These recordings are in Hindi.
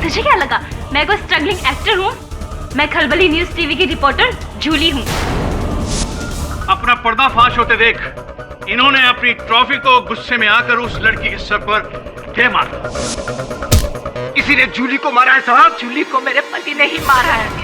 तुझे क्या लगा मैं कोई स्ट्रगलिंग एक्टर हूँ? मैं खलबली न्यूज टीवी की रिपोर्टर जूली हूँ। अपना पर्दाफाश होते देख इन्होंने अपनी ट्रॉफी को गुस्से में आकर उस लड़की के सर पर दे मारा। किसी ने जूली को मारा है साहब। जूली को मेरे पति ने ही मारा है।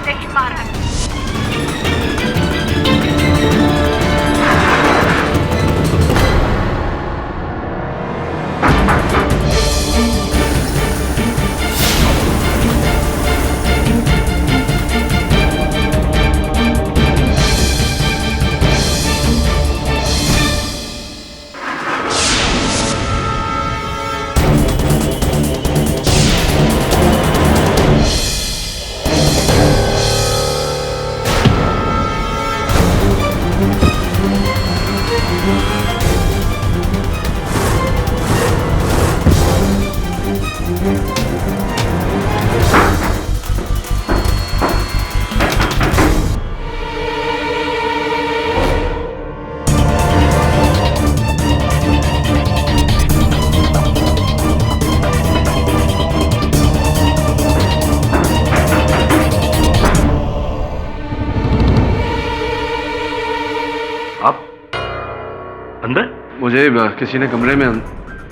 मुझे किसी ने कमरे में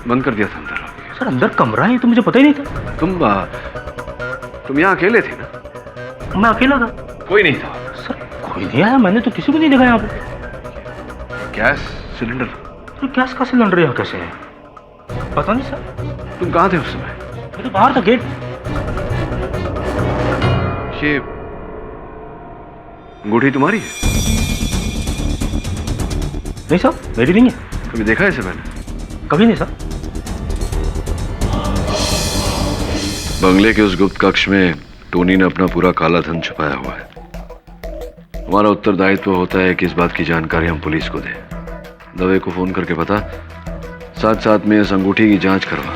बंद कर दिया था अंदर। सर अंदर कमरा है तो मुझे पता ही नहीं था। तुम यहाँ अकेले थे ना? मैं अकेला था। कोई नहीं था? सर कोई नहीं आया, मैंने तो किसी को नहीं देखा यहाँ पे। Gas cylinder? तो गैस का सिलेंडर यहाँ कैसे है? पता नहीं सर। तुम कहाँ थे उस समय? मैं तो बाहर था, गेट। ये अंगूठी तुम्हारी है? नहीं सर मेरी नहीं है। कभी देखा है इसे मैंने? कभी नहीं सर। बंगले के उस गुप्त कक्ष में टोनी ने अपना पूरा काला धन छुपाया हुआ है। हमारा उत्तरदायित्व होता है कि इस बात की जानकारी हम पुलिस को दें। दवे को फोन करके बता, साथ साथ में इस अंगूठी की जांच करवा।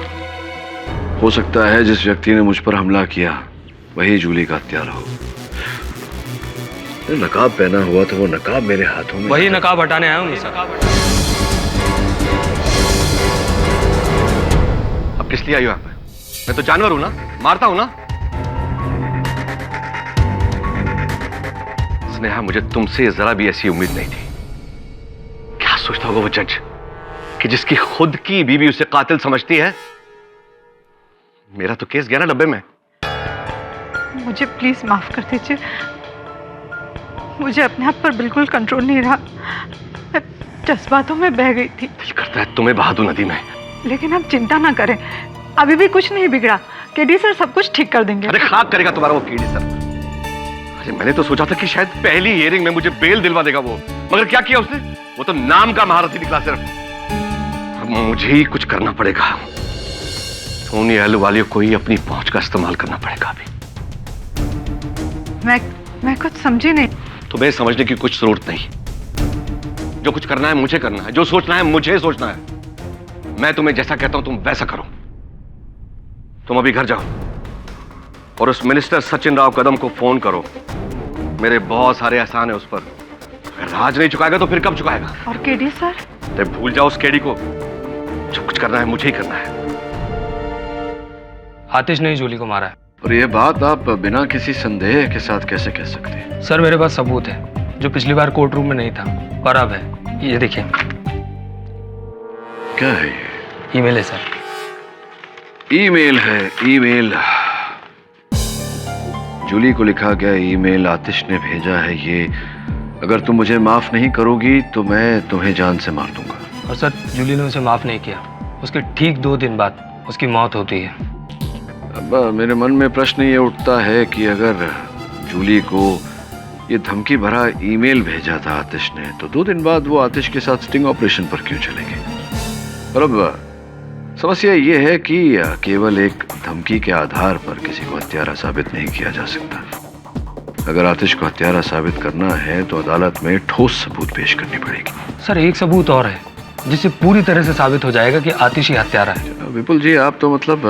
हो सकता है जिस व्यक्ति ने मुझ पर हमला किया वही जूली का हत्यारा हो। नकाब पहना हुआ तो वो नकाब मेरे हाथों में। वही नकाब हटाने आया हूँ सर। अब किस लिए आई हो यहाँ पे? मैं तो जानवर हूं ना, मारता हूं ना। स्नेहा, मुझे तुमसे जरा भी ऐसी उम्मीद नहीं थी। क्या सोचता होगा वो जज कि जिसकी खुद की बीवी उसे कातिल समझती है? मेरा तो केस गया ना डब्बे में। मुझे प्लीज माफ कर दीजिए, मुझे अपने आप पर बिल्कुल कंट्रोल नहीं रहा। मैं जज्बातों में बह गई थी। दिल करता है तुम्हें बहा दूं नदी में। लेकिन आप चिंता ना करें, अभी भी कुछ नहीं बिगड़ा। केडी सर सब कुछ ठीक कर देंगे। अरे खाक करेगा तुम्हारा वो केडी सर। अरे मैंने तो सोचा था कि शायद पहली हियरिंग में मुझे बेल दिलवा देगा वो, मगर क्या किया उसने? वो तो नाम का महारथी निकला सिर्फ। अब मुझे ही कुछ करना पड़ेगा। सोनी अहलुवालिया को ही अपनी पहुंच का इस्तेमाल करना पड़ेगा अभी। मैं कुछ समझी नहीं। तुम्हें समझने की कुछ जरूरत नहीं। जो कुछ करना है मुझे करना है, जो सोचना है मुझे सोचना है। मैं तुम्हें जैसा कहता हूं तुम वैसा करो। तुम अभी घर जाओ और उस मिनिस्टर सचिन राव कदम को फोन करो। मेरे बहुत सारे एहसान है उस पर। अगर आज नहीं चुकाएगा तो फिर कब चुकाएगा? और केडी सर? तो भूल जाओ उस केडी को। जो कुछ करना है मुझे ही करना है। आतिश ने ही जूली को मारा है। और ये बात आप बिना किसी संदेह के साथ कैसे कह सकते हैं? सर मेरे पास सबूत है जो पिछली बार कोर्ट रूम में नहीं था और अब है। ये देखिए। क्या है ये? ईमेल है सर। ईमेल है? ईमेल? जूली को लिखा गया ईमेल आतिश ने भेजा है ये। अगर तुम मुझे माफ नहीं करोगी तो मैं तुम्हें जान से मार दूंगा। और सर जूली ने उसे माफ नहीं किया। उसके ठीक 2 दिन बाद उसकी मौत होती है। अब मेरे मन में प्रश्न ये उठता है कि अगर जूली को ये धमकी भरा ईमेल भेजा था आतिश ने, तो 2 दिन बाद वो आतिश के साथ स्टिंग ऑपरेशन पर क्यों चलेंगे? और अब समस्या ये है कि केवल एक धमकी के आधार पर किसी को हत्यारा साबित नहीं किया जा सकता। अगर आतिश को हत्यारा साबित करना है तो अदालत में ठोस सबूत पेश करनी पड़ेगी। सर एक सबूत और है जिससे पूरी तरह से साबित हो जाएगा कि आतिश ही हत्यारा है। विपुल जी, आप तो मतलब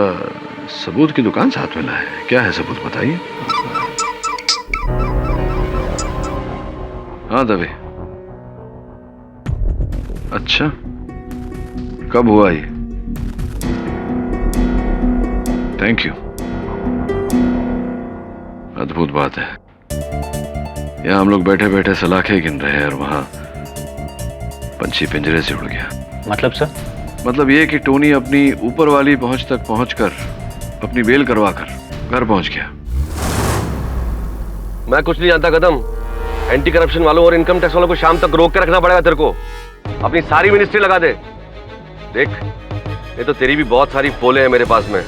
सबूत की दुकान साथ में लाए। क्या है सबूत, बताइए। हाँ दवे। अच्छा, कब हुआ ये? Thank you. अद्भुत बात है। यहाँ हम लोग बैठे बैठे सलाखें गिन रहे हैं और वहां पंछी पिंजरे से उड़ गया। मतलब सर? मतलब ये कि टोनी अपनी ऊपर वाली पहुंच तक पहुंचकर अपनी बेल करवा कर घर पहुंच गया। मैं कुछ नहीं जानता कदम। एंटी करप्शन वालों और इनकम टैक्स वालों को शाम तक रोक के रखना पड़ेगा तेरे को। अपनी सारी मिनिस्ट्री लगा दे। देख, ये तो तेरी भी बहुत सारी पोले हैं मेरे पास में,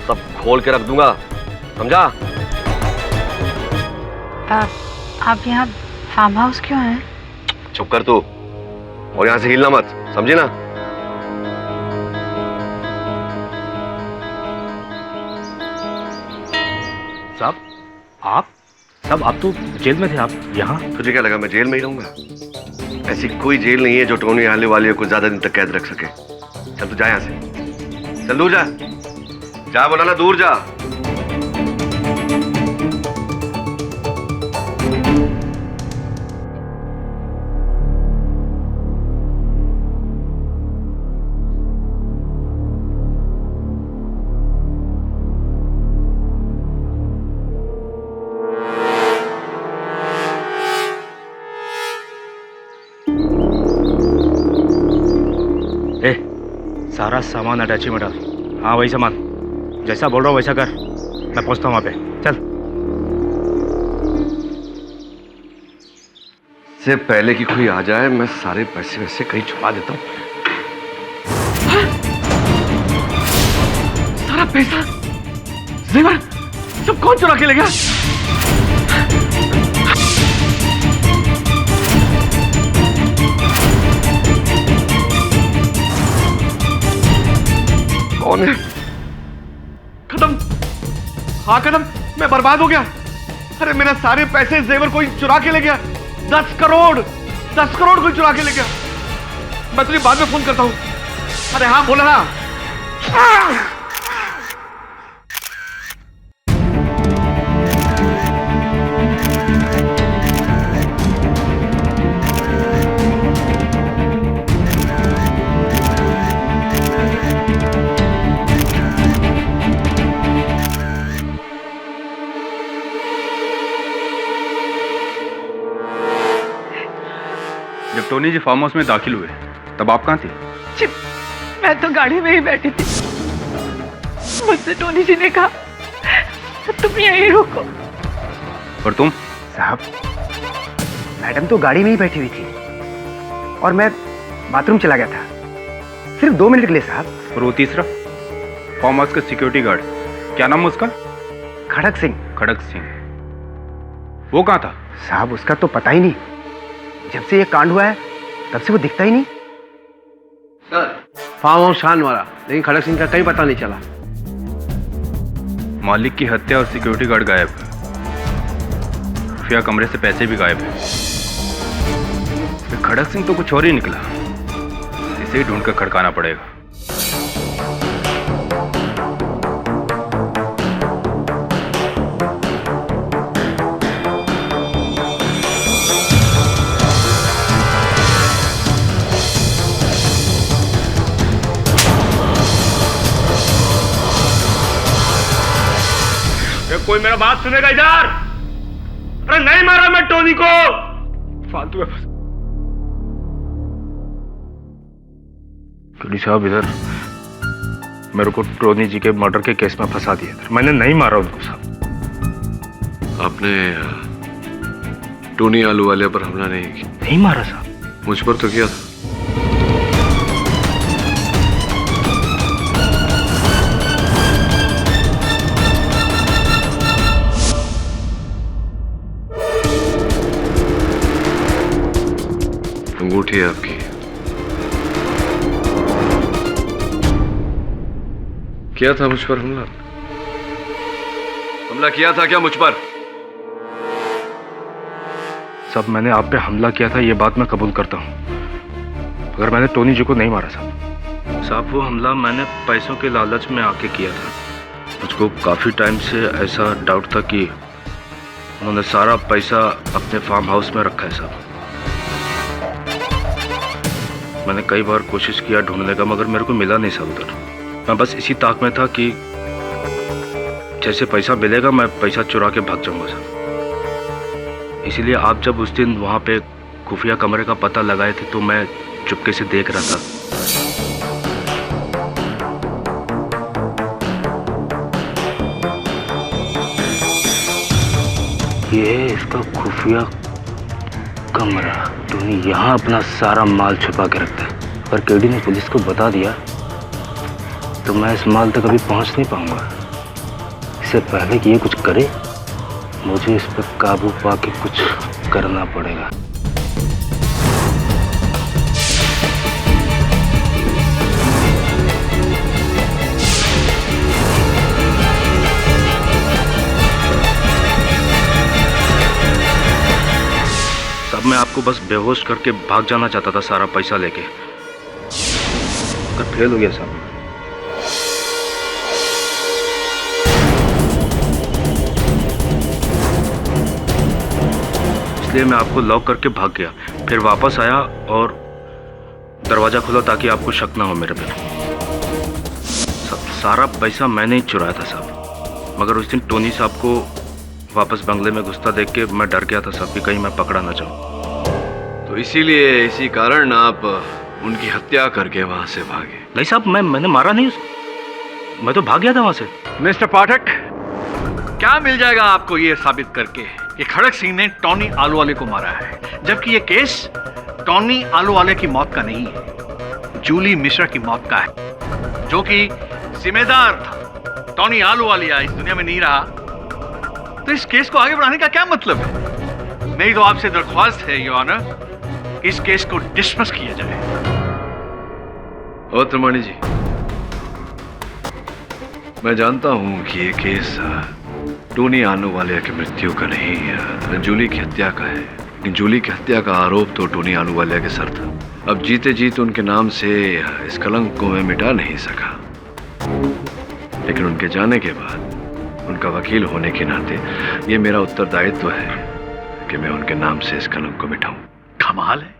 सब खोल के रख दूंगा, समझा? आप यहाँ फार्म हाउस क्यों हैं? चुप कर तू और यहां से हिलना मत, समझी ना? साहब आप तो जेल में थे, आप यहाँ? तुझे क्या लगा मैं जेल में ही रहूंगा? ऐसी कोई जेल नहीं है जो टोनी आने वाले को ज्यादा दिन तक कैद रख सके। चल तू जा यहां से, चल दूर जा, जा बोला ना, दूर जा। सारा सामान अटैची में डाल। हाँ वही सामान, जैसा बोल रहा हूँ वैसा कर। मैं पहुंचता हूँ वहां पे, चल। से पहले कि कोई आ जाए मैं सारे पैसे वैसे कहीं छुपा देता हूँ। सारा पैसा, जेवर, सब कौन चुरा के ले गया? कौन है? कदम, हाँ कदम, मैं बर्बाद हो गया। अरे मेरा सारे पैसे जेवर कोई चुरा के ले गया। 10 करोड़ कोई चुरा के ले गया। मैं तुझे बाद में फोन करता हूं। अरे हाँ बोला ना। जब टोनी जी फार्म हाउस में दाखिल हुए तब आप कहाँ थी? जी, मैं तो गाड़ी में ही बैठी थी। मुझसे टोनी जी ने कहा तुम यहीं रुको। और तुम? साहब, मैडम तो गाड़ी में ही बैठी हुई थी और मैं बाथरूम चला गया था, सिर्फ 2 मिनट के लिए साहब। और वो तीसरा फार्म हाउस का सिक्योरिटी गार्ड, क्या नाम है उसका? खड़क सिंह। खड़क सिंह, वो कहाँ था? साहब उसका तो पता ही नहीं, जब से ये कांड हुआ है तब से वो दिखता ही नहीं। सर, फार्म हाउस शान वाला, लेकिन खड़क सिंह का कहीं पता नहीं चला। मालिक की हत्या और सिक्योरिटी गार्ड गायब, खुफिया कमरे से पैसे भी गायब है। खड़क सिंह तो कुछ और ही निकला, इसे ही ढूंढ कर खड़काना पड़ेगा। कोई मेरा बात सुनेगा इधर? अरे नहीं मारा मैं टोनी को, फालतू है। पुलिस साहब इधर मेरे को टोनी जी के मर्डर के केस में फंसा दिया था। मैंने नहीं मारा उनको साहब। आपने टोनी आलूवालिया पर हमला नहीं किया? नहीं मारा साहब। मुझ पर तो किया था। अंगूठी है आपकी। किया था मुझ पर हमला? हमला किया था क्या मुझ पर? सब मैंने आप पे हमला किया था, ये बात मैं कबूल करता हूँ, मगर मैंने टोनी जी को नहीं मारा साहब। साहब वो हमला मैंने पैसों के लालच में आके किया था। मुझको काफी टाइम से ऐसा डाउट था कि उन्होंने सारा पैसा अपने फार्म हाउस में रखा है साहब। मैंने कई बार कोशिश किया ढूंढने का, मगर मेरे को मिला नहीं साहब उधर। मैं बस इसी ताक में था कि जैसे पैसा मिलेगा मैं पैसा चुरा के भाग जाऊंगा सर। इसीलिए आप जब उस दिन वहाँ पे खुफिया कमरे का पता लगाए थे तो मैं चुपके से देख रहा था। ये है इसका खुफिया कमरा। टोनी यहाँ अपना सारा माल छुपा के रखता है। अगर केडी ने पुलिस को बता दिया तो मैं इस माल तक अभी पहुँच नहीं पाऊंगा। इससे पहले कि ये कुछ करे मुझे इस पर काबू पाके कुछ करना पड़ेगा। अब मैं आपको बस बेहोश करके भाग जाना चाहता था सारा पैसा लेके, अगर फेल हो गया साहब। इसलिए मैं आपको लॉक करके भाग गया, फिर वापस आया और दरवाजा खोला ताकि आपको शक ना हो मेरे पे। सारा पैसा मैंने ही चुराया था साहब, मगर उस दिन टोनी साहब को वापस बंगले में घुसता देख के मैं डर गया था साहब कि कहीं मैं पकड़ा ना जाऊं। तो इसी कारण आप उनकी हत्या करके वहां से भागे? नहीं साहब, मैंने मारा नहीं उसको, मैं तो भाग गया था वहां से। मिस्टर पाठक, क्या मिल जाएगा आपको ये साबित करके कि खड़क सिंह ने टॉनी आलूवाले को मारा है, जबकि ये केस टॉनी आलूवाले की मौत का नहीं है, जूली मिश्रा की मौत का है, जो कि जिम्मेदार था। टॉनी आलूवालिया इस दुनिया में नहीं रहा, तो इस केस को आगे बढ़ाने का क्या मतलब है? मेरी तो आपसे दरख्वास्त है योर ऑनर, इस केस को डिसमिस किया जाए। और त्रिमाणी जी, मैं जानता हूं कि ये केस टोनी आलूवालिया की मृत्यु का नहीं, जूली की हत्या का है। लेकिन जूली की हत्या का आरोप तो टोनी आलूवालिया के सर था। अब जीते जीत उनके नाम से इस कलंक को मैं मिटा नहीं सका, लेकिन उनके जाने के बाद उनका वकील होने के नाते ये मेरा उत्तरदायित्व है कि मैं उनके नाम से इस कलंक को मिटाऊं। कमाल है,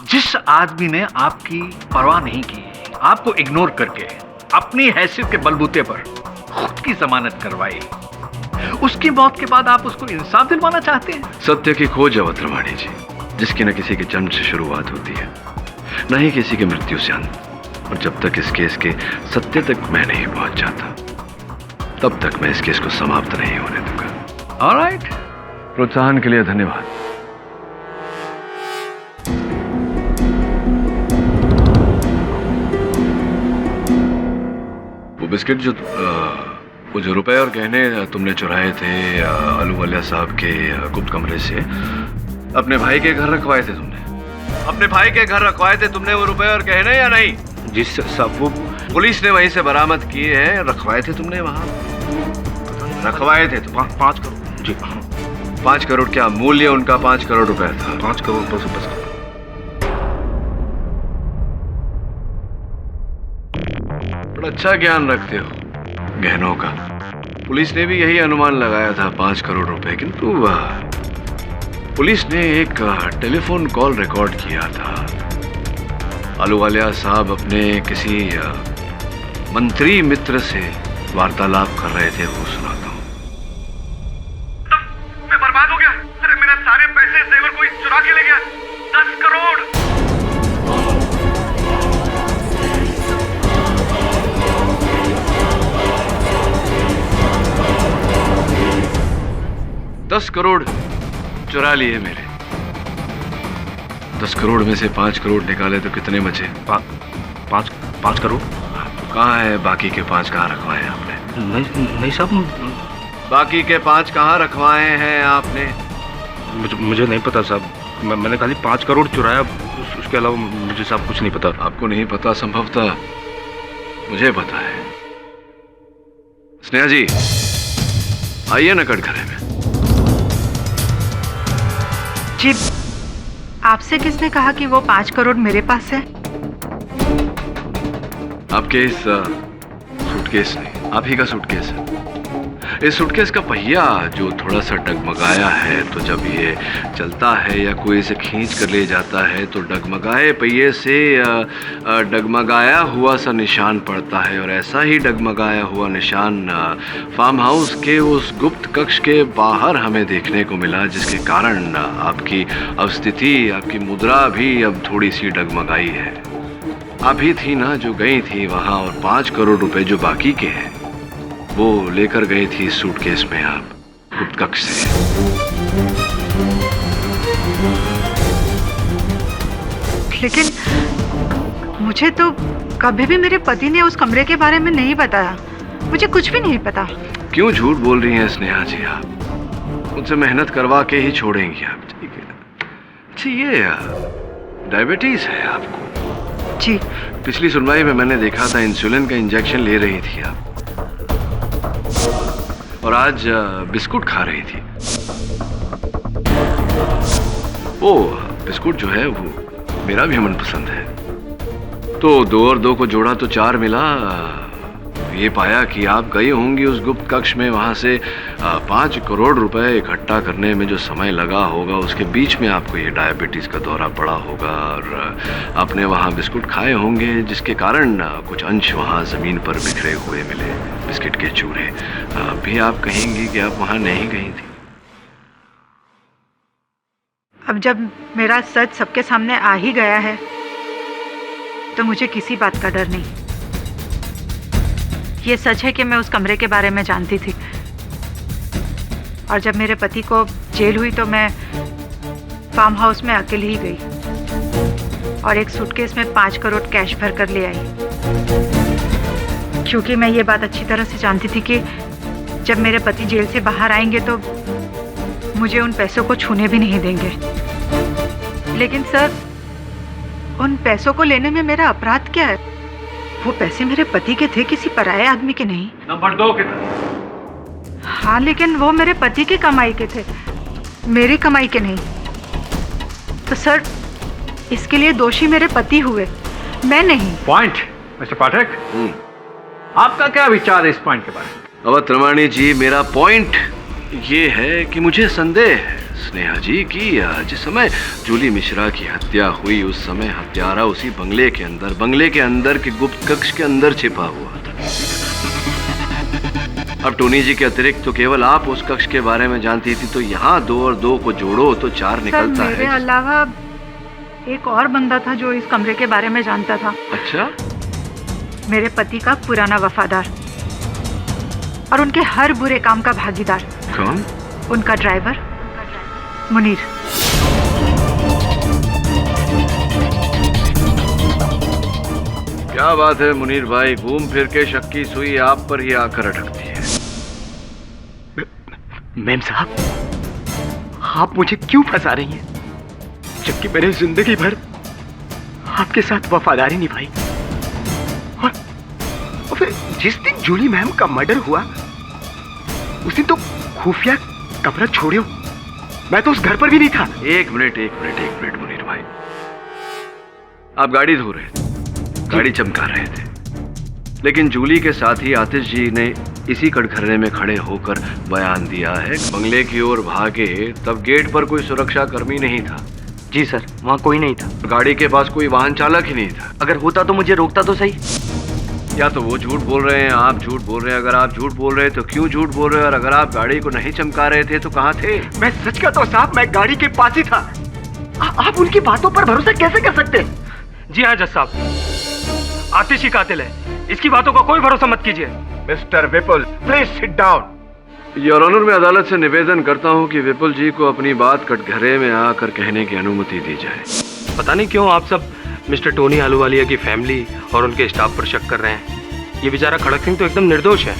जिस आदमी ने आपकी परवाह नहीं की, आपको इग्नोर करके अपनी हैसियत के बलबूते पर खुद की जमानत करवाई, उसकी मौत के बाद आप उसको इंसाफ दिलवाना चाहते हैं? सत्य की खोज है त्रिमाणी जी, जिसकी न किसी के जन्म से शुरुआत होती है, न ही किसी की मृत्यु से अंत। और जब तक इस केस के सत्य तक मैं नहीं पहुंच जाता, तब तक मैं इस केस को समाप्त नहीं होने दूंगा। ऑलराइट, प्रोत्साहन के लिए धन्यवाद। वो बिस्किट वो जो रुपए और गहने तुमने चुराए थे आलूवालिया साहब के गुप्त कमरे से, अपने भाई के घर रखवाए थे तुमने? अपने भाई के घर रखवाए थे तुमने वो रुपए और गहने या नहीं? जी साहब, वो पुलिस ने वहीं से बरामद किए हैं। रखवाए थे तुमने वहां? रखवाए थे तो 5 करोड़। जी 5 करोड़ क्या मूल्य उनका? 5 करोड़ रुपए था। 5 करोड़ बस। बड़ा अच्छा ज्ञान रखते हो गहनों का। पुलिस ने भी यही अनुमान लगाया था, 5 करोड़ रुपए, किंतु पुलिस ने एक टेलीफोन कॉल रिकॉर्ड किया था। आलूवालिया साहब अपने किसी मंत्री मित्र से वार्तालाप कर रहे थे, वो सुनाता हूँ। मैं बर्बाद हो गया। अरे मेरा सारे पैसे जेवर कोई चुरा के ले गया। 10 करोड़। 10 करोड़ चुरा लिए मेरे। 10 करोड़ में से 5 करोड़ निकाले तो कितने बचे? 5 करोड़। कहाँ है बाकी के 5? कहाँ रखवाए आपने? नहीं साहब, बाकी के 5 कहाँ रखवाए हैं आपने? मुझे नहीं पता साहब, मैंने खाली 5 करोड़ चुराया, उसके अलावा मुझे साहब कुछ नहीं पता। आपको नहीं पता? संभवतः मुझे पता है। स्नेहा जी, आइए ना कटघरे में। जी, आपसे किसने कहा कि वो 5 करोड़ मेरे पास है? आपके इस सूटकेस नहीं, आप ही का सूटकेस है। इस सूटकेस का पहिया जो थोड़ा सा डगमगाया है, तो जब ये चलता है या कोई इसे खींच कर ले जाता है तो डगमगाए पहिए से डगमगाया हुआ सा निशान पड़ता है। और ऐसा ही डगमगाया हुआ निशान फार्म हाउस के उस गुप्त कक्ष के बाहर हमें देखने को मिला, जिसके कारण आपकी अवस्थिति, आपकी मुद्रा भी अब थोड़ी सी डगमगाई है। आप ही थी ना जो गई थी वहां और 5 करोड़ रुपए जो बाकी के हैं वो लेकर गई थी इस सूटकेस में आप गुप्त कक्ष से। लेकिन मुझे तो कभी भी मेरे पति ने उस कमरे के बारे में नहीं बताया। मुझे कुछ भी नहीं पता। क्यों झूठ बोल रही हैं स्नेहा जी? आप मुझसे मेहनत करवा के ही छोड़ेंगी आप? ठीक है। अच्छा, ये डायबिटीज है आपको? जी। पिछली सुनवाई में मैंने देखा था इंसुलिन का इंजेक्शन ले रही थी आप, और आज बिस्कुट खा रही थी। वो बिस्कुट जो है वो मेरा भी मनपसंद है। तो 2 और 2 को जोड़ा तो 4 मिला। ये पाया कि आप गई होंगी उस गुप्त कक्ष में, वहां से 5 करोड़ रुपए इकट्ठा करने में जो समय लगा होगा उसके बीच में आपको ये डायबिटीज का दौरा पड़ा होगा, और आपने वहां बिस्कुट खाए होंगे जिसके कारण कुछ अंश वहां जमीन पर बिखरे हुए मिले, बिस्किट के चूरे। भी आप कहेंगी कि आप वहां नहीं गई थी। अब जब मेरा सच सबके सामने आ ही गया है तो मुझे किसी बात का डर नहीं। ये सच है कि मैं उस कमरे के बारे में जानती थी, और जब मेरे पति को जेल हुई तो मैं फार्म हाउस में अकेले ही गई और एक सूटकेस में 5 करोड़ कैश भर कर ले आई, क्योंकि मैं ये बात अच्छी तरह से जानती थी कि जब मेरे पति जेल से बाहर आएंगे तो मुझे उन पैसों को छूने भी नहीं देंगे। लेकिन सर, उन पैसों को लेने में मेरा अपराध क्या है? वो पैसे मेरे पति के थे, किसी पराये आदमी के नहीं। नंबर 2 के थे। हाँ, लेकिन वो मेरे पति की कमाई के थे, मेरी कमाई के नहीं। तो सर, इसके लिए दोषी मेरे पति हुए, मैं नहीं। पॉइंट मिस्टर पाठक, आपका क्या विचार है इस पॉइंट के बारे में? अवध रमाणी जी, मेरा पॉइंट ये है कि मुझे संदेह है स्नेहा जी कि जिस समय जूली मिश्रा की हत्या हुई उस समय हत्यारा उसी बंगले के अंदर के गुप्त कक्ष के अंदर छिपा हुआ था। अब टोनी जी के अतिरिक्त तो केवल आप उस कक्ष के बारे में जानती थी, तो यहाँ 2 और 2 को जोड़ो तो 4 निकलता है। मेरे अलावा एक और बंदा था जो इस कमरे के बारे में जानता था। अच्छा? मेरे पति का पुराना वफादार और उनके हर बुरे काम का भागीदार। कौन? उनका ड्राइवर मुनीर। क्या बात है मुनीर भाई, घूम फिर के शक की सुई आप पर ही आकर अटकती है। मेम साहब, आप मुझे क्यों फंसा रही हैं? जबकि मैंने जिंदगी भर आपके साथ वफादारी निभाई, और फिर जिस दिन जूली मैम का मर्डर हुआ उस दिन तो खुफिया कमरा छोड़ो, मैं तो उस घर पर भी नहीं था। एक मिनट मुनीर भाई, आप गाड़ी धो रहे थे, गाड़ी चमका रहे थे, लेकिन जूली के साथ ही आतिश जी ने इसी कटघरे में खड़े होकर बयान दिया है बंगले की ओर भागे, तब गेट पर कोई सुरक्षा कर्मी नहीं था। जी सर, वहाँ कोई नहीं था। गाड़ी के पास कोई वाहन चालक ही नहीं था। अगर होता तो मुझे रोकता तो सही। या तो वो झूठ बोल रहे हैं, आप झूठ बोल रहे हैं। अगर आप झूठ बोल रहे हैं तो क्यों झूठ बोल रहे हैं, और अगर आप गाड़ी को नहीं चमका रहे थे तो कहाँ थे? मैं सच कहता हूँ साहब, मैं गाड़ी के पास ही था। आप उनकी बातों पर भरोसा कैसे कर सकते हैं? जी हाँ जज साहब, आतिश ही कातिल है, इसकी बातों का कोई भरोसा मत कीजिए। Mister Vipul, please sit down. Your honour, मैं अदालत से निवेदन करता हूं कि विपुल जी को अपनी बात कटघरे में आकर कहने की अनुमति दी जाए। पता नहीं क्यों आप सब मिस्टर टोनी आलूवालिया की फैमिली और उनके स्टाफ पर शक कर रहे हैं। ये बेचारा खड़क सिंह तो एकदम निर्दोष है।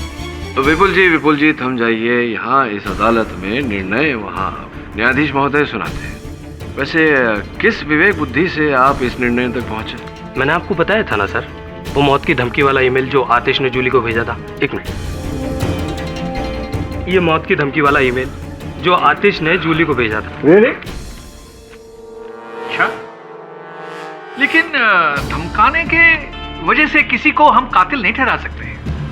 तो विपुल जी थम जाइए। यहाँ इस अदालत में निर्णय वहाँ न्यायाधीश महोदय सुनाते हैं। वैसे किस विवेक बुद्धि से आप इस निर्णय तक पहुँचे? मैंने आपको बताया था ना सर, वो मौत की धमकी वाला ईमेल जो आतिश ने जूली को भेजा था। एक मिनट, ये मौत की धमकी वाला ईमेल जो आतिश ने जूली को भेजा था। अच्छा, लेकिन धमकाने के वजह से किसी को हम कातिल नहीं ठहरा सकते।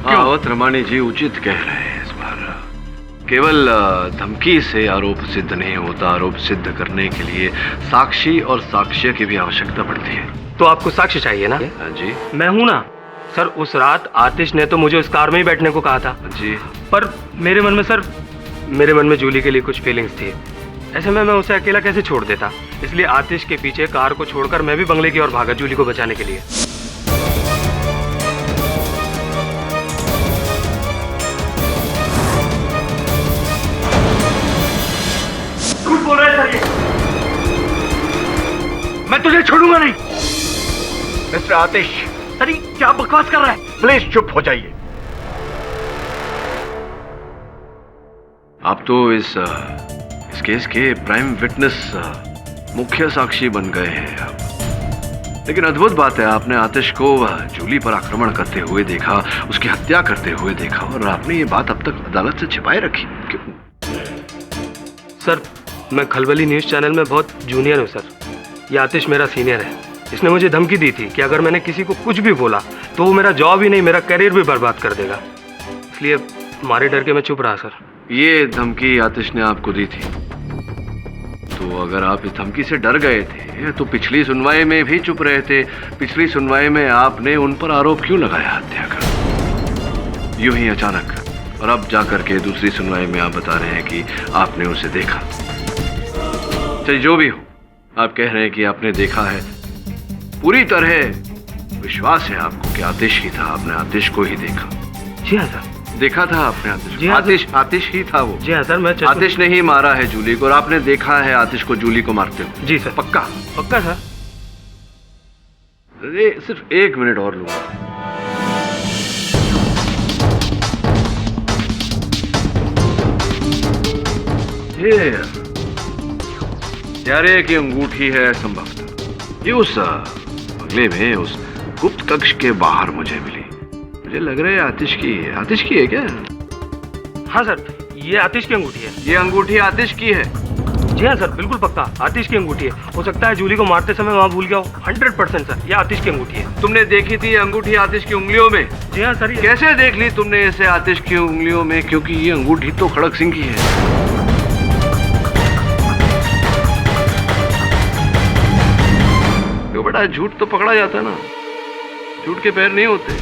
अवध रमाणी जी उचित कह रहे हैं। इस बार केवल धमकी से आरोप सिद्ध नहीं होता। आरोप सिद्ध करने के लिए साक्षी और साक्ष्य की भी आवश्यकता पड़ती है। तो आपको साक्ष्य चाहिए ना? हाँ जी। मैं हूं ना सर। उस रात आतिश ने तो मुझे उस कार में ही बैठने को कहा था। जी। पर मेरे मन में जूली के लिए कुछ फीलिंग्स थी। ऐसे में मैं उसे अकेला कैसे छोड़ देता। इसलिए आतिश के पीछे कार को छोड़कर मैं भी बंगले की ओर भागा जूली को बचाने के लिए। झूठ बोल रहा है सर ये। मैं तुझे छोड़ूंगा नहीं। मिस्टर आतिश, सर ये क्या बकवास कर रहा है? प्लीज चुप हो जाइए। आप तो इस केस के प्राइम विटनेस, मुख्य साक्षी बन गए हैं आप। लेकिन अद्भुत बात है, आपने आतिश को जूली पर आक्रमण करते हुए देखा, उसकी हत्या करते हुए देखा, और आपने ये बात अब तक अदालत से छिपाए रखी। क्यों? सर मैं खलबली न्यूज़ चैनल में बहुत जूनियर हूँ सर। ये आतिश मेरा सीनियर है। इसने मुझे धमकी दी थी कि अगर मैंने किसी को कुछ भी बोला तो वो मेरा जॉब ही नहीं, मेरा करियर भी बर्बाद कर देगा। इसलिए मारे डर के मैं चुप रहा सर। ये धमकी आतिश ने आपको दी थी, तो अगर आप इस धमकी से डर गए थे तो पिछली सुनवाई में भी चुप रहे थे। पिछली सुनवाई में आपने उन पर आरोप क्यों लगाया हत्या का, यूं ही अचानक? और अब जाकर के दूसरी सुनवाई में आप बता रहे हैं कि आपने उसे देखा। चलिए जो भी हो, आप कह रहे हैं कि आपने देखा है। पूरी तरह विश्वास है आपको कि आतिश ही था। आपने आतिश को ही देखा। जी हाँ सर। देखा था आपने आतिश? जी हाँ, आतिश ही था वो। जी हाँ सर। मैं आतिश ने ही मारा है जूली को, और आपने देखा है आतिश को जूली को मारते हुए? जी सर। पक्का? पक्का सर। अरे सिर्फ 1 मिनट और लूंगा। ये प्यारे की अंगूठी है संभवतः। ये उस बंगले में, उस गुप्त कक्ष के बाहर मुझे मिली। मुझे लग रहा है आतिश की है। आतिश की है क्या? हाँ सर, ये आतिश की अंगूठी है। ये अंगूठी आतिश की है? जी हाँ सर, बिल्कुल पक्का आतिश की अंगूठी है। हो सकता है जूली को मारते समय वहाँ भूल गया हो। 100% सर, ये आतिश की अंगूठी है। तुमने देखी थी ये अंगूठी आतिश की उंगलियों में? जी हाँ सर। कैसे देख ली तुमने इसे आतिश की उंगलियों में? क्योंकि ये अंगूठी तो खड़क सिंह की है। तो बेटा झूठ तो पकड़ा जाता ना, झूठ के पैर नहीं होते,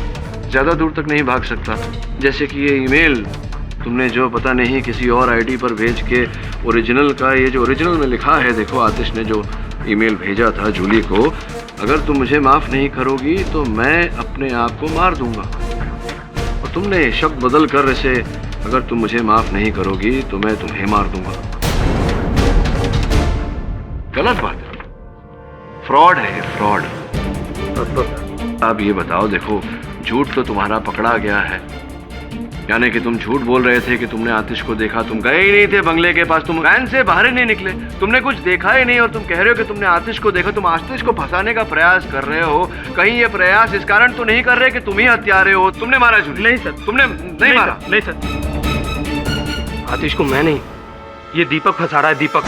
ज्यादा दूर तक नहीं भाग सकता। जैसे कि ये ईमेल तुमने जो पता नहीं किसी और आईडी पर भेज के ओरिजिनल का, ये जो ओरिजिनल में लिखा है, देखो आतिश ने जो ईमेल भेजा था जूली को, अगर तुम मुझे माफ नहीं करोगी तो मैं अपने आप को मार दूंगा। और तुमने शब्द बदल कर इसे, अगर तुम मुझे माफ नहीं करोगी तो मैं तुम्हें मार दूंगा। गलत बात है, फ्रॉड है, फ्रॉड। अब ये बताओ, देखो झूठ तो तुम्हारा पकड़ा गया है, यानी कि तुम झूठ बोल रहे थे कि तुमने आतिश को देखा। तुम गए ही नहीं थे बंगले के पास, तुम वैन से बाहर ही नहीं निकले, तुमने कुछ देखा ही नहीं, और तुम कह रहे हो कि तुमने आतिश को देखा। तुम आतिश को फंसाने का प्रयास कर रहे हो। कहीं ये प्रयास इस कारण तो नहीं कर रहे कि तुम ही हत्यारे हो? तुमने मारा जूली? नहीं सर। तुमने नहीं मारा? नहीं सर, आतिश को मैं नहीं, ये दीपक फंसा रहा है। दीपक।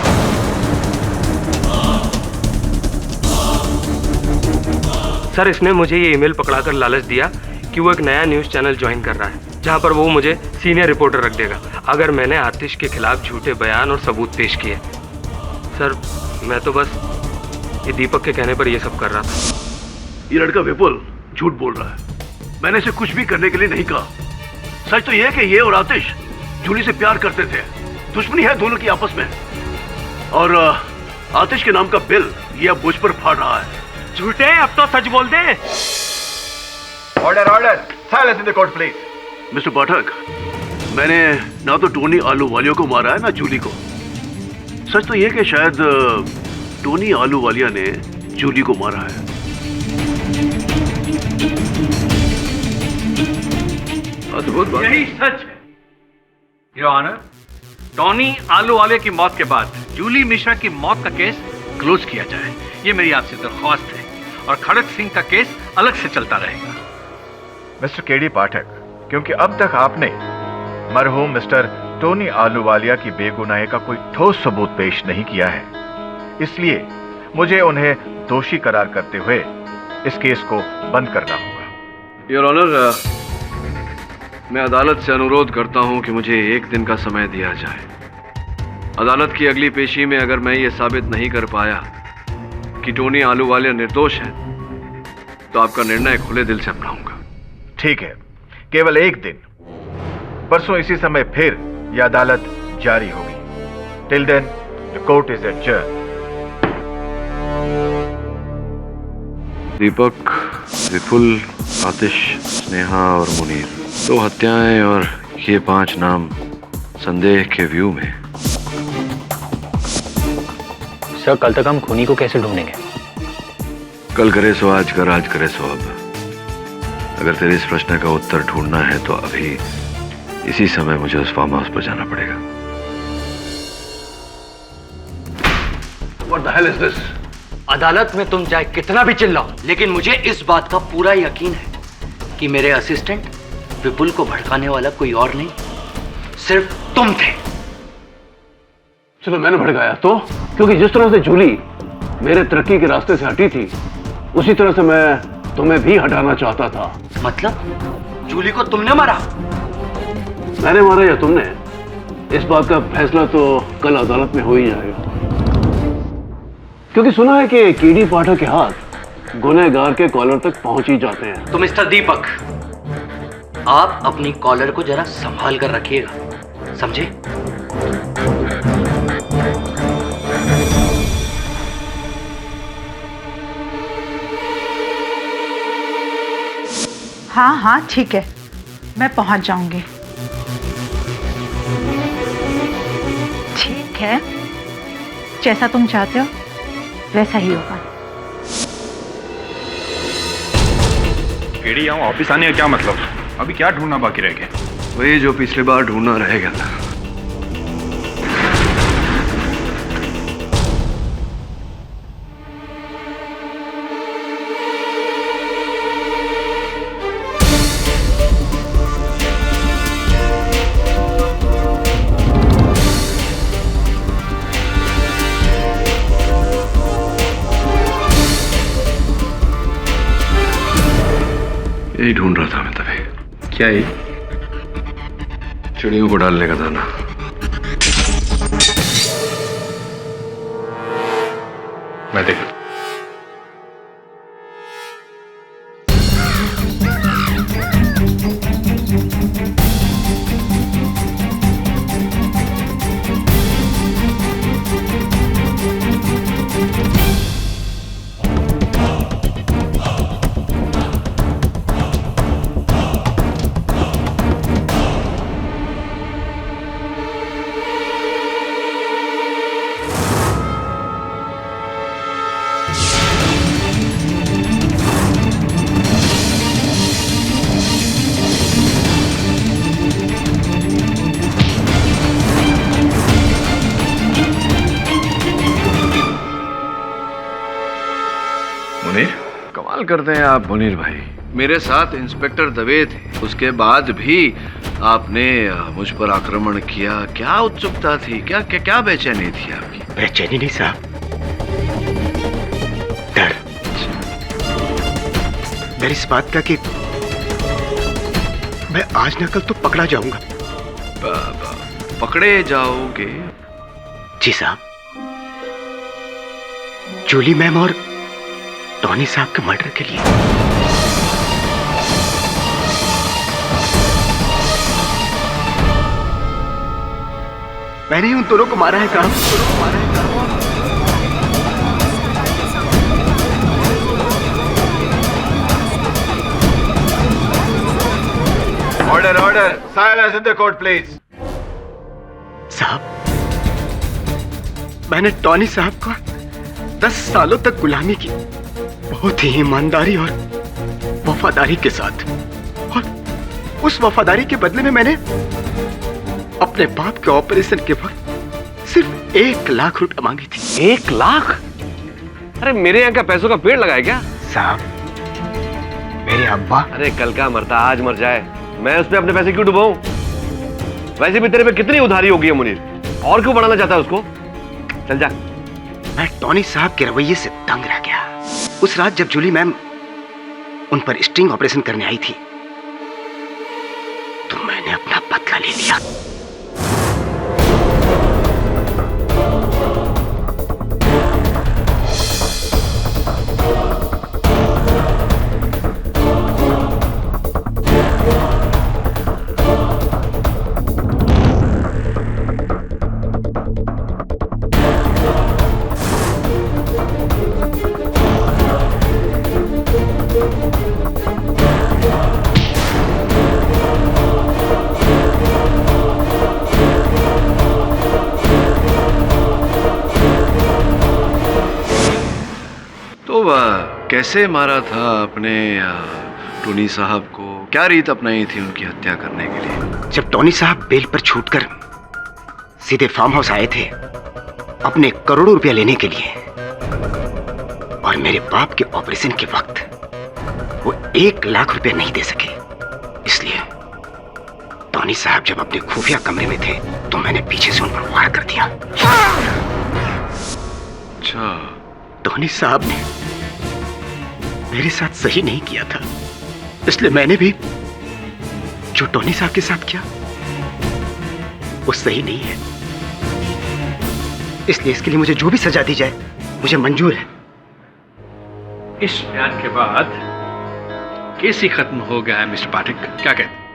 सर इसने मुझे ये ईमेल पकड़ाकर लालच दिया कि वो एक नया न्यूज़ चैनल ज्वाइन कर रहा है जहां पर वो मुझे सीनियर रिपोर्टर रख देगा अगर मैंने आतिश के खिलाफ झूठे बयान और सबूत पेश किए। सर मैं तो बस ये दीपक के कहने पर ये सब कर रहा था। ये लड़का विपुल झूठ बोल रहा है। मैंने इसे कुछ भी करने के लिए नहीं कहा। सच तो यह है कि ये और आतिश जूली से प्यार करते थे। दुश्मनी है दोनों की आपस में, और आतिश के नाम का बिल ये अब मुझ पर फाड़ रहा है। झूठे, अब तो सच बोल दे। Order, order, silence in the court please. Mister Pathak, मैंने ना तो टोनी आलूवालिया को मारा है ना जूली को। सच तो यह कि शायद टोनी आलूवालिया ने जूली को मारा है। अद्भुत बात। यही सच है योर ऑनर। टोनी आलूवालिया की मौत के बाद जूली मिश्रा की मौत का केस क्लोज किया जाए, ये मेरी आपसे दरख्वास्त है, और खड़क सिंह का केस अलग से चलता रहेगा। मिस्टर केडी पाठक, क्योंकि अब तक आपने मरहूम मिस्टर टोनी आलूवालिया की बेगुनाही का कोई ठोस सबूत पेश नहीं किया है, इसलिए मुझे उन्हें दोषी करार करते हुए इस केस को बंद करना होगा। योर ऑनर, मैं अदालत से अनुरोध करता हूं कि मुझे 1 दिन का समय दिया जाए। अदालत की अगली पेशी में अगर मैं ये साबित नहीं कर पाया कि टोनी आलूवालिया निर्दोष है तो आपका निर्णय खुले दिल से अपनाऊंगा। ठीक है, केवल 1 दिन। परसों इसी समय फिर यह अदालत जारी होगी। Till then the court is adjourn. Deepak, Vipul, Atish, Sneha और मुनीर, 2 हत्याएं और ये 5 नाम संदेह के व्यू में। सर, कल तक हम खूनी को कैसे ढूंढेंगे? कल करे सो आज कर, आज करे सो अब। अगर तेरे इस प्रश्न का उत्तर ढूंढना है तो अभी इसी समय मुझे उस फार्म हाउस पर जाना पड़ेगा। What the hell is this? अदालत में तुम चाहे कितना भी चिल्लाओ, लेकिन मुझे इस बात का पूरा यकीन है कि मेरे असिस्टेंट विपुल को भड़काने वाला कोई और नहीं, सिर्फ तुम थे। चलो मैंने भड़काया तो, क्योंकि जिस तरह से जूली मेरे तरक्की के रास्ते से हटी थी उसी तरह से मैं तुम्हें भी हटाना चाहता था। मतलब जूली को तुमने मारा? मैंने मारा या तुमने, इस बात का फैसला तो कल अदालत में हो ही जाएगा। क्योंकि सुना है कि कीड़ी पाठक के हाथ गुनहगार के कॉलर तक पहुंच ही जाते हैं। तो मिस्टर दीपक, आप अपनी कॉलर को जरा संभाल कर रखिएगा, समझे? हाँ हाँ ठीक है, मैं पहुंच जाऊंगी। ठीक है, जैसा तुम चाहते हो वैसा ही होगा। केडी, यहाँ ऑफिस आने का क्या मतलब? अभी क्या ढूंढना बाकी रह गया? वही जो पिछली बार ढूंढना रह गया था। यही ढूंढ रहा था मैं तभी। क्या ये? चिड़ियों को डालने का दाना। मैं देख। कमाल करते हैं आप मुनीर भाई। मेरे साथ इंस्पेक्टर दवे थे, उसके बाद भी आपने मुझ पर आक्रमण किया। क्या उत्सुकता थी, क्या क्या, क्या बेचैनी थी आपकी? बेचैनी नहीं साहब, डर। डर इस बात का कि मैं आज न कल तो पकड़ा जाऊंगा। पकड़े जाओगे? जी साहब, जूली मैम और टॉनी साहब के मर्डर के लिए। मैंने उन दोनों को मारा है साहब, order order, silence in the court please. साहब, मैंने टॉनी साहब का 10 सालों तक गुलामी की, बहुत ही ईमानदारी और वफादारी के साथ, और उस वफादारी के बदले में मैंने अपने बाप के ऑपरेशन के वक्त सिर्फ 1 लाख रुपए मांगी थी। 1 लाख? अरे मेरे यहाँ क्या पैसों का पेड़ लगाया क्या? साहब, मेरे अब्बा। अरे कल का मरता आज मर जाए, मैं उसमें अपने पैसे क्यों डुबाऊं? वैसे भी तेरे पे कितनी उधारी होगी है मुनीर, और क्यों बढ़ाना चाहता है उसको? चल जा। मैं टॉनी साहब के रवैये से दंग रह गया। उस रात जब जूली मैम उन पर स्टिंग ऑपरेशन करने आई थी तो कैसे मारा था आपने टोनी साहब को? क्या रीत अपनाई थी उनकी हत्या करने के लिए? जब टोनी साहब बेल पर छूटकर सीधे फार्म हाउस आए थे अपने करोड़ों रुपया लेने के लिए, और मेरे बाप के ऑपरेशन के वक्त वो 1 लाख रुपया नहीं दे सके, इसलिए टोनी साहब जब अपने खुफिया कमरे में थे तो मैंने पीछे से उन पर वार कर दिया। अच्छा, टोनी साहब ने मेरे साथ सही नहीं किया था, इसलिए मैंने भी जो टोनी साहब के साथ किया वो सही नहीं है, इसलिए इसके लिए मुझे जो भी सजा दी जाए मुझे मंजूर है। इस बयान के बाद केस ही खत्म हो गया है मिस्टर पाठक, क्या कहते?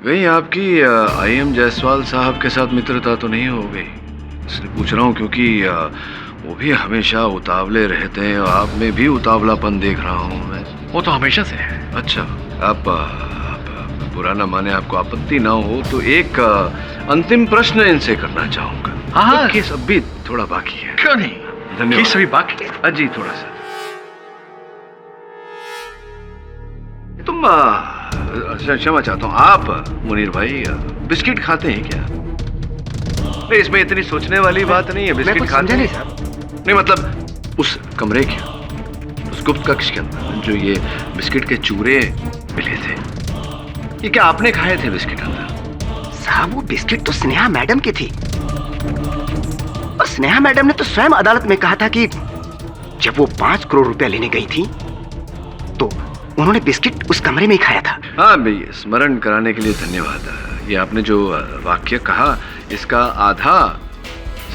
वही आपकी IM जायसवाल साहब के साथ मित्रता तो नहीं हो गई? इसलिए पूछ रहा हूँ क्योंकि वो भी हमेशा उतावले रहते हैं और आप में भी उतावलापन देख रहा हूँ मैं। वो तो हमेशा से है। अच्छा, आप बुरा ना माने, आपको आपत्ति ना हो तो एक अंतिम प्रश्न इनसे करना चाहूंगा। हाँ, केस अब भी थोड़ा बाकी है। क्यों नहीं? धन्यवाद। केस अभी बाकी है। अजी थोड़ा सा तुम क्षमा चाहता हूँ, आप मुनीर भाई बिस्किट खाते हैं क्या? नहीं, इसमें इतनी सोचने वाली बात नहीं है। बिस्किट खाते नहीं हैं? साहब। नहीं मतलब उस कमरे के, उस गुप्त कक्ष के अंदर जो ये बिस्किट के चूरे मिले थे, ये क्या आपने खाए थे बिस्किट अंदर? साहब वो बिस्किट तो स्नेहा मैडम की थी, और स्नेहा मैडम ने तो स्वयं अदालत में कहा था कि जब वो 5 करोड़ रुपया लेने गई थी तो उन्होंने बिस्किट उस कमरे में ही खाया था। हाँ भाई, स्मरण कराने के लिए धन्यवाद। ये आपने जो वाक्य कहा इसका आधा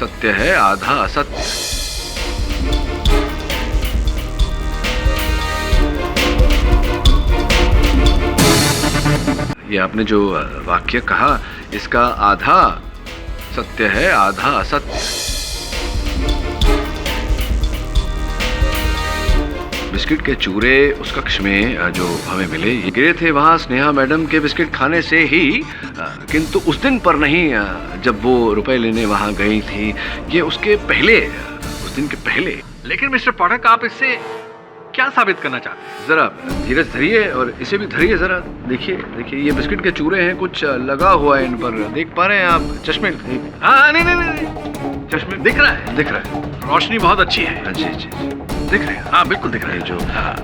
सत्य है, आधा असत्य। ये आपने जो वाक्य कहा इसका आधा सत्य है, आधा असत्य। बिस्किट के चूरे उस कक्ष में जो हमें मिले, ये गिरे थे वहां स्नेहा मैडम के बिस्किट खाने से ही, किंतु उस दिन पर नहीं जब वो रुपए लेने वहां गई थी, ये उसके पहले, उस दिन के पहले। लेकिन मिस्टर पाठक, आप इससे क्या साबित करना चाहते हैं? जरा धीरज धरिए और इसे भी धरिए जरा। देखिए देखिए, ये बिस्किट के चूरे हैं, कुछ लगा हुआ है इन पर, देख पा रहे हैं आप? चश्मे? हाँ, नहीं, चश्मे दिख रहा है, दिख रहा है। रोशनी बहुत अच्छी है। जी जी, दिख रहे हैं। हाँ, बिल्कुल दिख रहे हैं। जो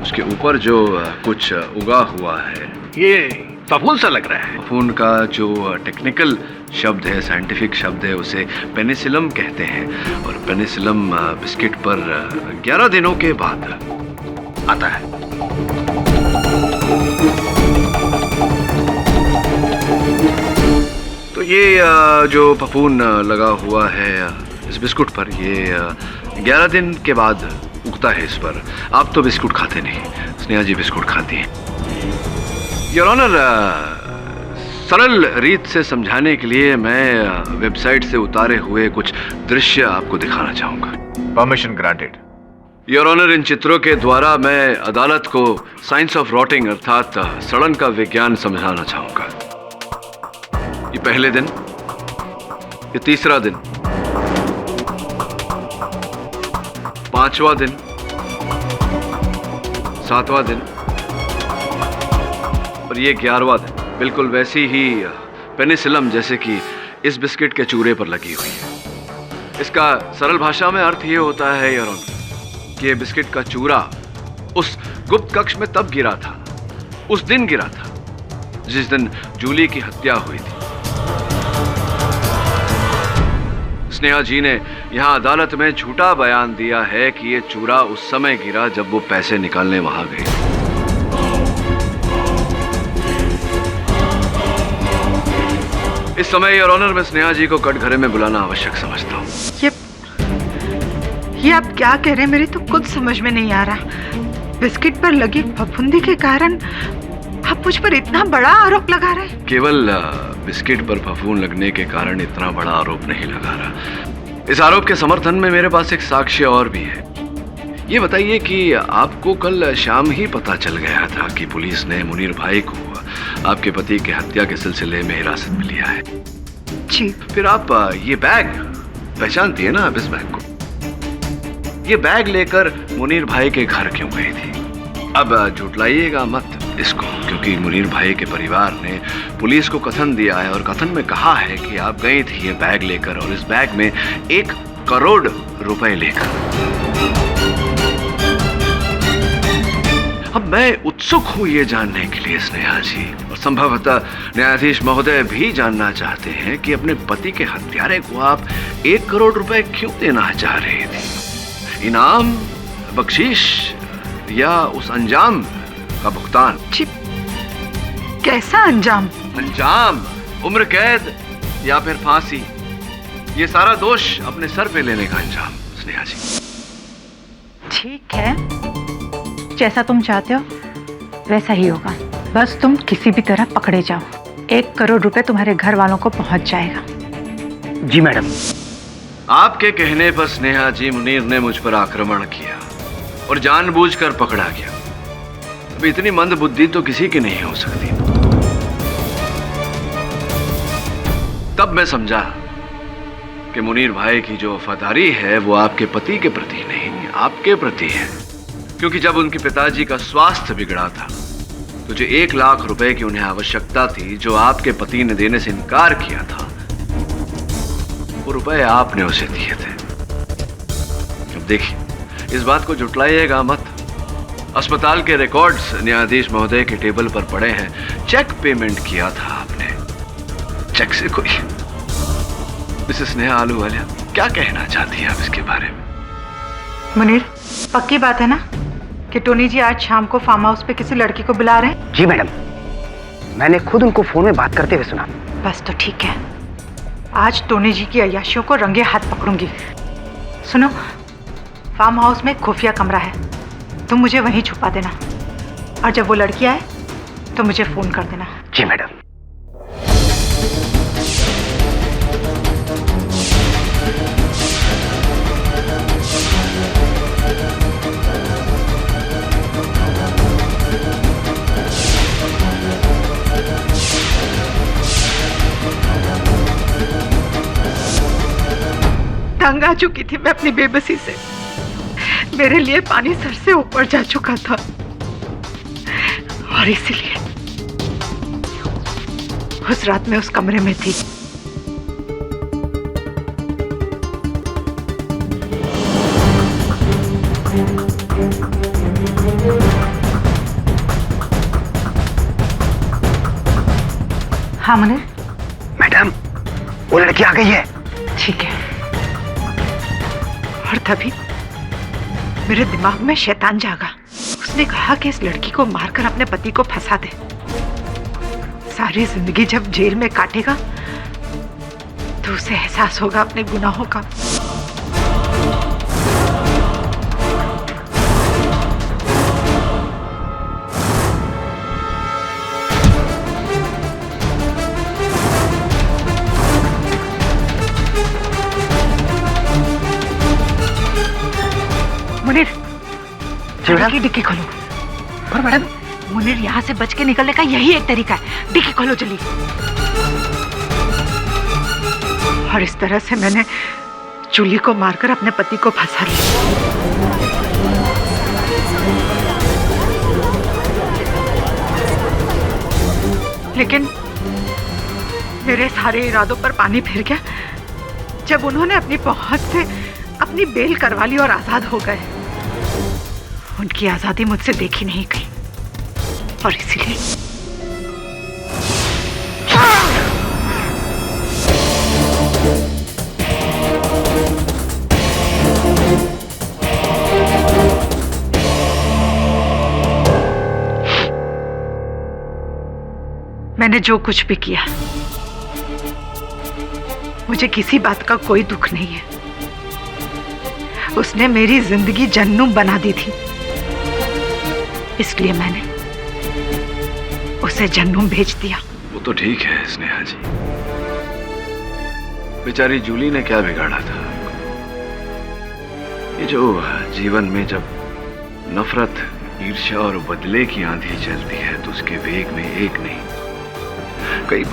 उसके ऊपर जो कुछ उगा हुआ है, ये फफूंद सा लग रहा है। फफूंद का जो टेक्निकल शब्द है, साइंटिफिक शब्द है, उसे पेनिसिलम कहते हैं, और पेनिसिलम बिस्किट पर 11 दिनों के बाद आता है। तो ये जो फफूंद लगा हुआ है इस बिस्कुट पर, ये 11 दिन के बाद उगता है इस पर। आप तो बिस्कुट खाते नहीं, स्नेहा जी बिस्कुट खाती हैं। योर ऑनर, सरल रीत से समझाने के लिए मैं वेबसाइट से उतारे हुए कुछ दृश्य आपको दिखाना चाहूंगा। Permission granted. योर ऑनर, इन चित्रों के द्वारा मैं अदालत को साइंस ऑफ रॉटिंग अर्थात सड़न का विज्ञान समझाना चाहूंगा। ये पहले दिन, ये तीसरा दिन, 5वां दिन, 7वां दिन और ये 11वां दिन। बिल्कुल वैसी ही पेनिसिलम जैसे कि इस बिस्किट के चूरे पर लगी हुई है। इसका सरल भाषा में अर्थ ये होता है योर ऑनर कि ये बिस्किट का चूरा उस गुप्त कक्ष में तब गिरा था, उस दिन गिरा था जिस दिन जूली की हत्या हुई थी। स्नेहा जी ने यहां अदालत में झूठा बयान दिया है कि ये चूरा उस समय गिरा जब वो पैसे निकालने वहां गई। इस समय योर ऑनर मैं स्नेहा जी को कटघरे में बुलाना आवश्यक समझता हूँ। ये आप क्या कह रहे हैं? मेरी तो कुछ समझ में नहीं आ रहा। बिस्किट पर लगी फफूंदी के कारण आप मुझ पर इतना बड़ा आरोप लगा रहे हैं? केवल बिस्किट पर फफूंद लगने के कारण इतना बड़ा आरोप नहीं लगा रहा। इस आरोप के समर्थन में मेरे पास एक साक्ष्य और भी है। ये बताइए कि आपको कल शाम ही पता चल गया था कि पुलिस ने मुनीर भाई को आपके पति की हत्या के सिलसिले में हिरासत में लिया है। जी। फिर आप ये बैग पहचानती है ना आप इस बैग को? ये बैग लेकर मुनीर भाई के घर क्यों गई थी? अब झुटलाइएगा मत इसको, क्योंकि मुनीर भाई के परिवार ने पुलिस को कथन दिया है और कथन में कहा है कि आप गई थी ये बैग लेकर और इस बैग में 1 करोड़ रुपए लेकर। अब मैं उत्सुक हूं ये जानने के लिए स्नेहा जी, और संभवतः न्यायाधीश महोदय भी जानना चाहते हैं कि अपने पति के हत्यारे को आप 1 करोड़ रुपए क्यों देना चाह रहे थे? इनाम, बख्शीश या उस अंजाम का भुगतान? कैसा अंजाम? अंजाम उम्र कैद या फिर फांसी, ये सारा दोष अपने सर पे लेने का अंजाम स्नेहा जी। ठीक है, जैसा तुम चाहते हो वैसा ही होगा। बस तुम किसी भी तरह पकड़े जाओ। 1 करोड़ रुपए तुम्हारे घर वालों को पहुंच जाएगा। जी मैडम। आपके कहने पर स्नेहा जी मुनीर ने मुझ पर आक्रमण किया और जानबूझकर पकड़ा गया। अब इतनी मंद बुद्धि तो किसी की नहीं हो सकती। तब मैं समझा कि मुनीर भाई की जो वफादारी है वो आपके पति के प्रति नहीं, आपके प्रति है। क्योंकि जब उनके पिताजी का स्वास्थ्य बिगड़ा था तो जो 1 लाख रुपए की उन्हें आवश्यकता थी, जो आपके पति ने देने से इनकार किया था, वो रुपए आपने उसे दिए थे। अब देखिए, इस बात को जुटलाइएगा मत। अस्पताल के रिकॉर्ड्स न्यायाधीश महोदय के टेबल पर पड़े हैं। चेक पेमेंट किया था आपने, चेक से कोई। मिसेस स्नेहा आलूवालिया, क्या कहना चाहती है आप इसके बारे में? मुनीर, पक्की बात है ना कि टोनी जी आज शाम को फार्म हाउस पे किसी लड़की को बुला रहे हैं? जी मैडम, मैंने खुद उनको फोन में बात करते हुए सुना। बस तो ठीक है, आज टोनी जी की अय्याशियों को रंगे हाथ पकड़ूंगी। सुनो, फार्म हाउस में खुफिया कमरा है, तुम मुझे वहीं छुपा देना और जब वो लड़की आए तो मुझे फोन कर देना। जी मैडम। तंग आ चुकी थी मैं अपनी बेबसी से। मेरे लिए पानी सर से ऊपर जा चुका था और इसीलिए उस रात में उस कमरे में थी। हाँ मुनीर। मैडम, वो लड़की आ गई है। ठीक है। और तभी मेरे दिमाग में शैतान जागा। उसने कहा कि इस लड़की को मारकर अपने पति को फंसा दे। सारी जिंदगी जब जेल में काटेगा तो उसे एहसास होगा अपने गुनाहों का। मुनीर, की डिक्की खोलो। और मैडम, मुनीर, यहाँ से बच के निकलने का यही एक तरीका है। डिक्की खोलो जल्दी। और इस तरह से मैंने जूली को मारकर अपने पति को फंसा लिया। लेकिन मेरे सारे इरादों पर पानी फिर गया जब उन्होंने अपनी पहुंच से अपनी बेल करवा ली और आजाद हो गए। उनकी आजादी मुझसे देखी नहीं गई और इसीलिए मैंने जो कुछ भी किया, मुझे किसी बात का कोई दुख नहीं है। उसने मेरी जिंदगी जहन्नुम बना दी थी, इसलिए मैंने उसे जहन्नुम भेज दिया। वो तो ठीक है स्नेहा जी, बेचारी जूली ने क्या बिगाड़ा था? ये जो जीवन में जब नफरत, ईर्ष्या और बदले की आंधी चलती है तो उसके वेग में एक नहीं कई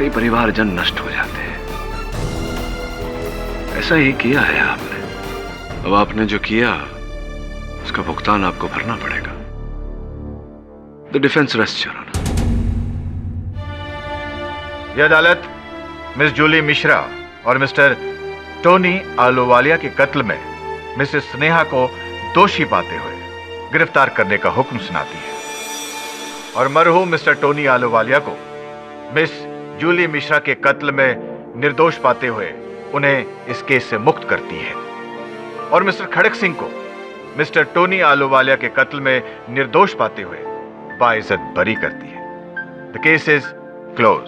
परिवार जन नष्ट हो जाते हैं। ऐसा ही किया है आपने अब आपने जो किया उसका भुगतान आपको भरना पड़ेगा। The defence rest your honour. यह अदालत मिस जूली मिश्रा और मिस्टर टोनी आलूवालिया के कत्ल में मिसेस स्नेहा को दोषी पाते हुए गिरफ्तार करने का हुक्म सुनाती है और मरहूम मिस्टर टोनी आलूवालिया को मिस जूली मिश्रा के कत्ल में निर्दोष पाते हुए उन्हें इस केस से मुक्त करती है और मिस्टर खड़क सिंह को मिस्टर टोनी आलूवालिया के कत्ल में निर्दोष पाते हुए बाइज्जत बरी करती है। The case is close.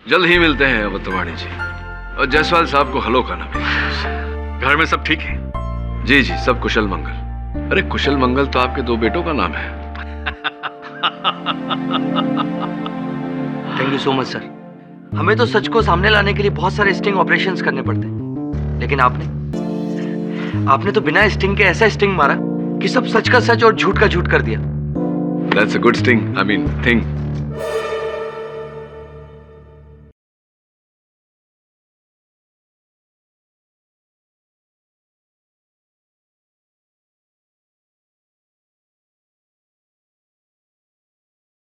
जल्द ही मिलते हैं अवतवाणी जी, और जायसवाल साहब को हलो खाना मिलेगा। घर में सब ठीक है? जी जी, सब कुशल मंगल। अरे कुशल मंगल तो आपके 2 बेटों का नाम है। Thank you so much sir. हमें तो सच को सामने लाने के लिए बहुत सारे स्टिंग ऑपरेशंस करने पड़ते हैं, लेकिन आपने तो बिना स्टिंग के ऐसा स्टिंग मारा कि सब सच का सच और झूठ का झूठ कर दिया। That's a good sting. I mean, thing.